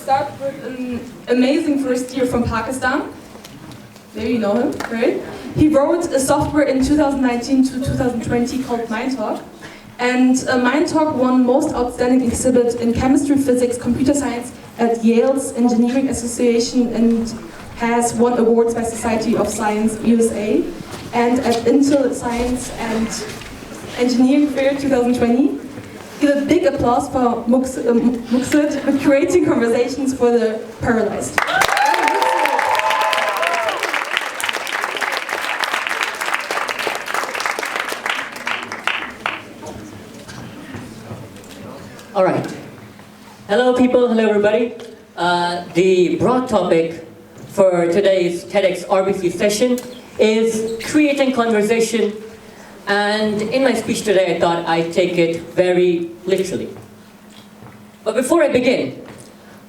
start with an amazing first year from Pakistan. Maybe you know him, right? He wrote a software in 2019 to 2020 called MindTalk. And MindTalk won Most Outstanding Exhibit in Chemistry, Physics, Computer Science at Yale's Engineering Association and has won awards by Society of Science USA and at Intel Science and Engineering Fair 2020. Give a big applause for Muqsit for creating conversations for the Paralyzed. All right. Hello, people. Hello, everybody. The broad topic for today's TEDx RBC session is creating conversation. And in my speech today, I thought I'd take it very literally. But before I begin,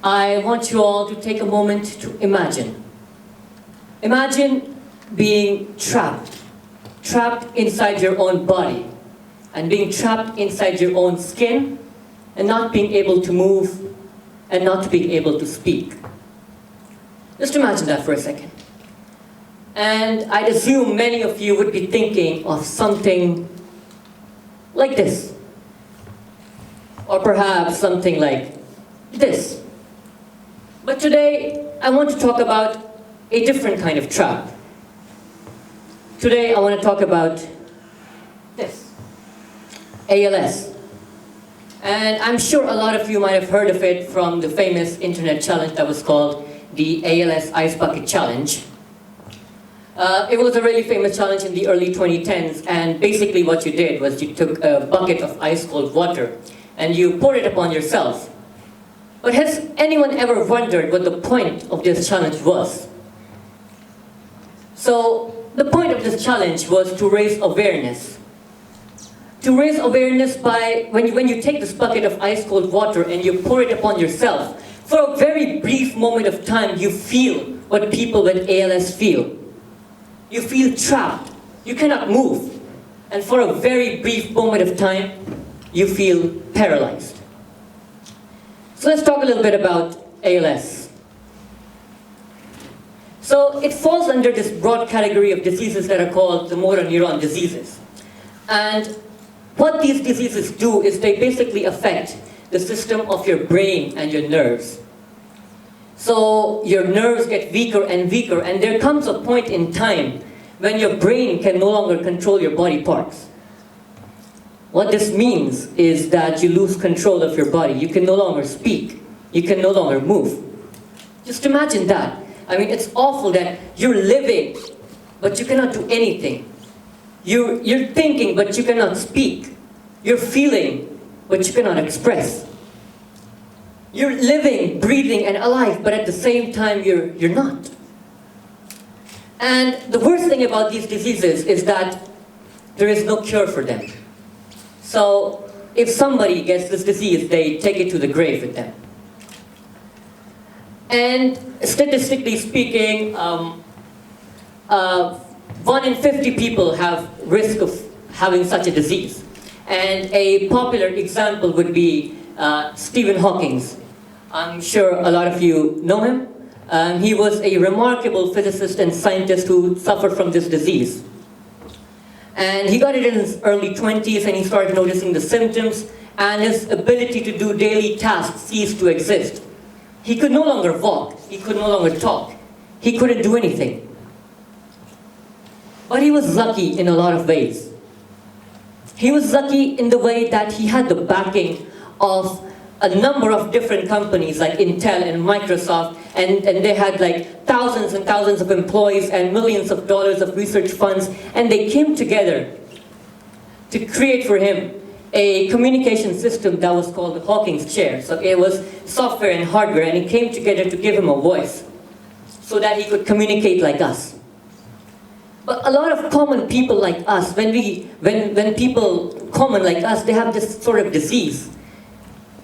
I want you all to take a moment to imagine. Imagine being trapped inside your own body, and being trapped inside your own skin, and not being able to move, and not being able to speak. Just imagine that for a second. And I'd assume many of you would be thinking of something like this. Or perhaps something like this. But today, I want to talk about a different kind of trap. Today, I want to talk about this. ALS. And I'm sure a lot of you might have heard of it from the famous internet challenge that was called the Als Ice Bucket Challenge. It was a really famous challenge in the early 2010s, and basically what you did was you took a bucket of ice cold water and you poured it upon yourself. But has anyone ever wondered what the point of this challenge was? So the point of this challenge was to raise awareness. To raise awareness by, when you take this bucket of ice cold water and you pour it upon yourself, for a very brief moment of time you feel what people with ALS feel. You feel trapped. You cannot move. And for a very brief moment of time, you feel paralyzed. So let's talk a little bit about ALS. So it falls under this broad category of diseases that are called the motor neuron diseases. And what these diseases do is they basically affect the system of your brain and your nerves. So your nerves get weaker and weaker, and there comes a point in time when your brain can no longer control your body parts. What this means is that you lose control of your body. You can no longer speak. You can no longer move. Just imagine that. I mean, it's awful that you're living, but you cannot do anything. You're thinking, but you cannot speak. You're feeling, but you cannot express. You're living, breathing, and alive, but at the same time, you're not. And the worst thing about these diseases is that there is no cure for them. So if somebody gets this disease, they take it to the grave with them. And statistically speaking, 1 in 50 people have risk of having such a disease. And a popular example would be Stephen Hawking. I'm sure a lot of you know him. He was a remarkable physicist and scientist who suffered from this disease. And he got it in his early 20s, and he started noticing the symptoms, and his ability to do daily tasks ceased to exist. He could no longer walk. He could no longer talk. He couldn't do anything. But he was lucky in a lot of ways. He was lucky in the way that he had the backing of a number of different companies like Intel and Microsoft, and they had like thousands and thousands of employees and millions of dollars of research funds, and they came together to create for him a communication system that was called the Hawking's chair. So it was software and hardware, and it came together to give him a voice so that he could communicate like us. But a lot of common people like us, when people common like us, they have this sort of disease.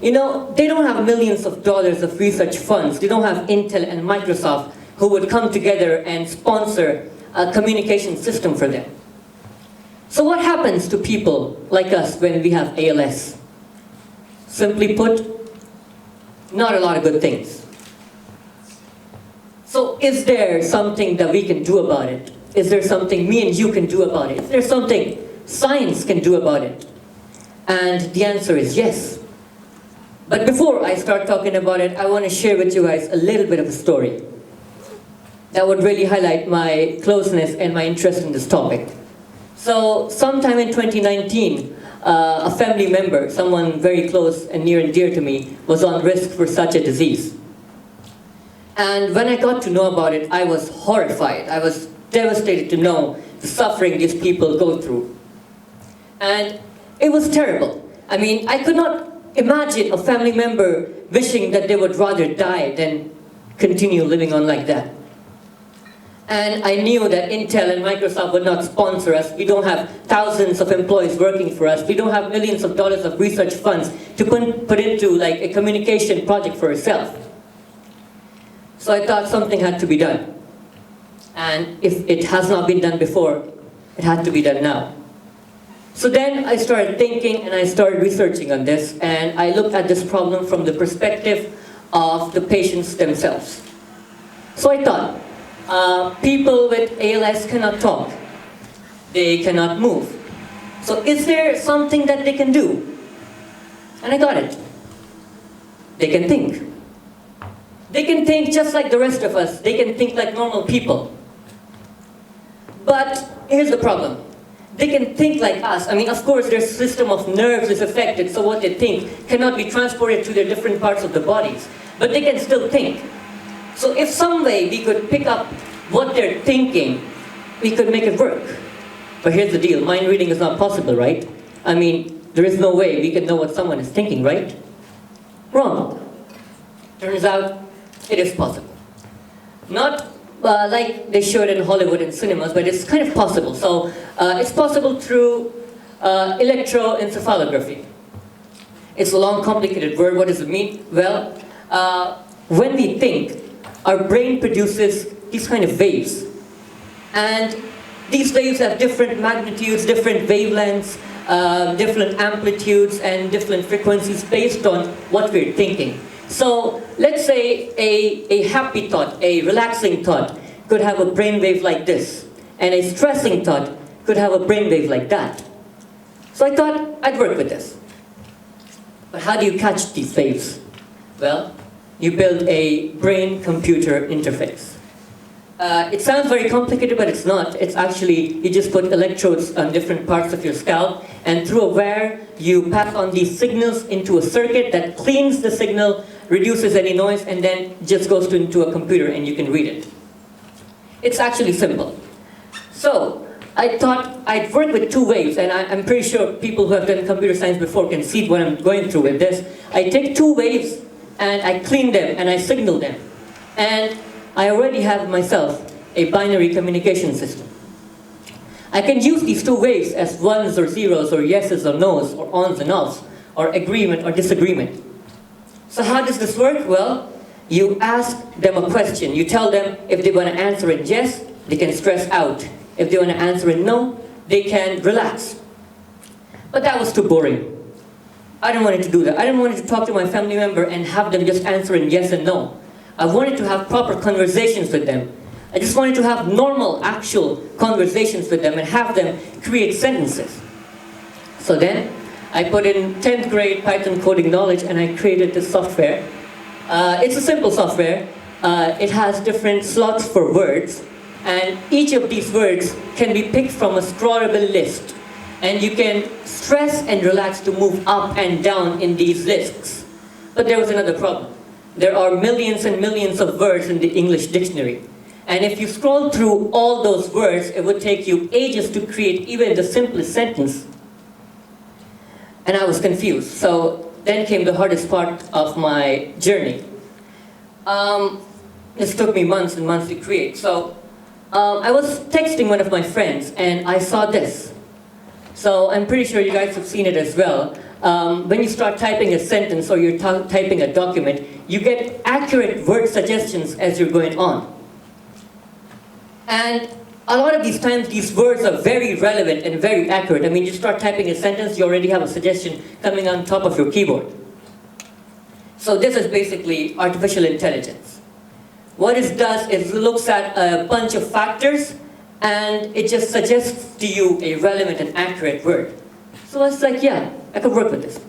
You know, they don't have millions of dollars of research funds. They don't have Intel and Microsoft who would come together and sponsor a communication system for them. So what happens to people like us when we have ALS? Simply put, not a lot of good things. So is there something that we can do about it? Is there something me and you can do about it? Is there something science can do about it? And the answer is yes. But before I start talking about it, I want to share with you guys a little bit of a story that would really highlight my closeness and my interest in this topic. So sometime in 2019, a family member, someone very close and near and dear to me, was on risk for such a disease. And when I got to know about it, I was horrified. I was devastated to know the suffering these people go through. And it was terrible. I mean, I could not imagine a family member wishing that they would rather die than continue living on like that. And I knew that Intel and Microsoft would not sponsor us. We don't have thousands of employees working for us. We don't have millions of dollars of research funds to put into like a communication project for ourselves. So I thought something had to be done. And if it has not been done before, it had to be done now. So then I started thinking and I started researching on this, and I looked at this problem from the perspective of the patients themselves. So I thought, people with ALS cannot talk. They cannot move. So is there something that they can do? And I got it. They can think. They can think just like the rest of us. They can think like normal people. But here's the problem. They can think like us. I mean, of course, their system of nerves is affected, so what they think cannot be transported to their different parts of the bodies. But they can still think. So if some way we could pick up what they're thinking, we could make it work. But here's the deal. Mind reading is not possible, right? I mean, there is no way we can know what someone is thinking, right? Wrong. Turns out, it is possible. Not like they showed in Hollywood and cinemas, but it's kind of possible. So it's possible through electroencephalography. It's a long, complicated word. What does it mean? Well, when we think, our brain produces these kind of waves. And these waves have different magnitudes, different wavelengths, different amplitudes, and different frequencies based on what we're thinking. So let's say a happy thought, a relaxing thought could have a brainwave like this, and a stressing thought could have a brainwave like that. So I thought I'd work with this. But how do you catch these waves? Well, you build a brain-computer interface. It sounds very complicated, but it's not. It's actually, you just put electrodes on different parts of your scalp, and through a wire, you pass on these signals into a circuit that cleans the signal, reduces any noise, and then just goes into a computer and you can read it. It's actually simple. So I thought I'd work with two waves, and I'm pretty sure people who have done computer science before can see what I'm going through with this. I take two waves and I clean them and I signal them. And I already have myself a binary communication system. I can use these two waves as ones or zeros or yeses or nos or ons and offs or agreement or disagreement. So how does this work? Well, you ask them a question. You tell them if they want to answer it yes, they can stress out. If they want to answer it no, they can relax. But that was too boring. I didn't want to do that. I didn't want to talk to my family member and have them just answer in yes and no. I wanted to have proper conversations with them. I just wanted to have normal, actual conversations with them and have them create sentences. So then, I put in 10th grade Python coding knowledge and I created this software. It's a simple software. It has different slots for words, and each of these words can be picked from a scrollable list. And you can stress and relax to move up and down in these lists. But there was another problem. There are millions and millions of words in the English dictionary. And if you scroll through all those words, it would take you ages to create even the simplest sentence. And I was confused. So then came the hardest part of my journey. This took me months and months to create. So I was texting one of my friends and I saw this. So I'm pretty sure you guys have seen it as well. When you start typing a sentence or you're typing a document, you get accurate word suggestions as you're going on. And a lot of these times, these words are very relevant and very accurate. I mean, you start typing a sentence, you already have a suggestion coming on top of your keyboard. So this is basically artificial intelligence. What it does is it looks at a bunch of factors and it just suggests to you a relevant and accurate word. So I was like, yeah, I could work with this.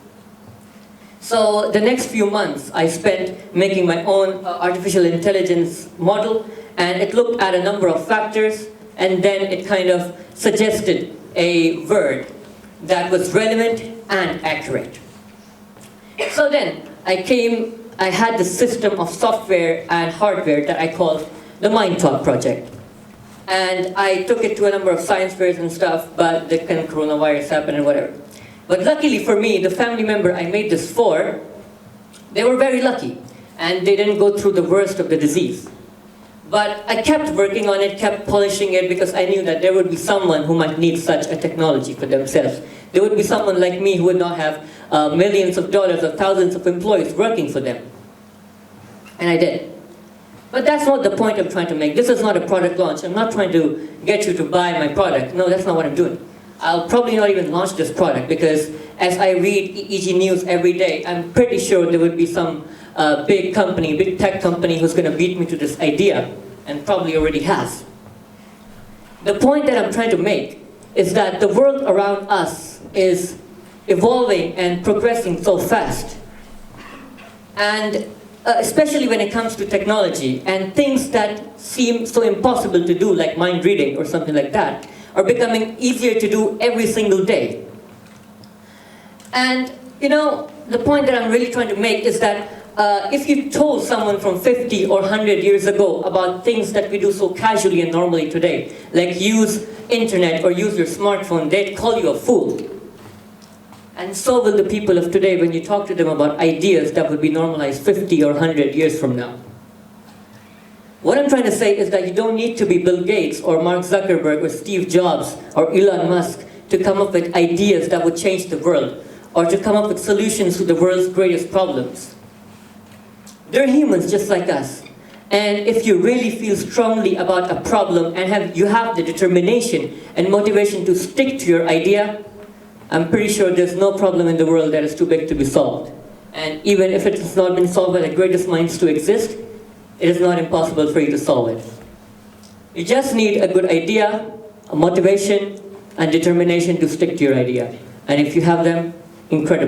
So the next few months I spent making my own artificial intelligence model, and it looked at a number of factors, and then it kind of suggested a word that was relevant and accurate. So then I had this system of software and hardware that I called the Mind Talk project. And I took it to a number of science fairs and stuff, but the kind of coronavirus happened and whatever. But luckily for me, the family member I made this for, they were very lucky, and they didn't go through the worst of the disease. But I kept working on it, kept polishing it, because I knew that there would be someone who might need such a technology for themselves. There would be someone like me who would not have millions of dollars or thousands of employees working for them. And I did. But that's not the point I'm trying to make. This is not a product launch. I'm not trying to get you to buy my product. No, that's not what I'm doing. I'll probably not even launch this product, because as I read EG News every day, I'm pretty sure there would be some big company, big tech company who's going to beat me to this idea, and probably already has. The point that I'm trying to make is that the world around us is evolving and progressing so fast. And especially when it comes to technology, and things that seem so impossible to do, like mind reading or something like that, are becoming easier to do every single day. And you know, the point that I'm really trying to make is that if you told someone from 50 or 100 years ago about things that we do so casually and normally today, like use internet or use your smartphone, they'd call you a fool. And so will the people of today when you talk to them about ideas that would be normalized 50 or 100 years from now. What I'm trying to say is that you don't need to be Bill Gates or Mark Zuckerberg or Steve Jobs or Elon Musk to come up with ideas that would change the world, or to come up with solutions to the world's greatest problems. They're humans just like us. And if you really feel strongly about a problem and you have the determination and motivation to stick to your idea, I'm pretty sure there's no problem in the world that is too big to be solved. And even if it has not been solved by the greatest minds to exist, it is not impossible for you to solve it. You just need a good idea, a motivation, and determination to stick to your idea. And if you have them, incredible.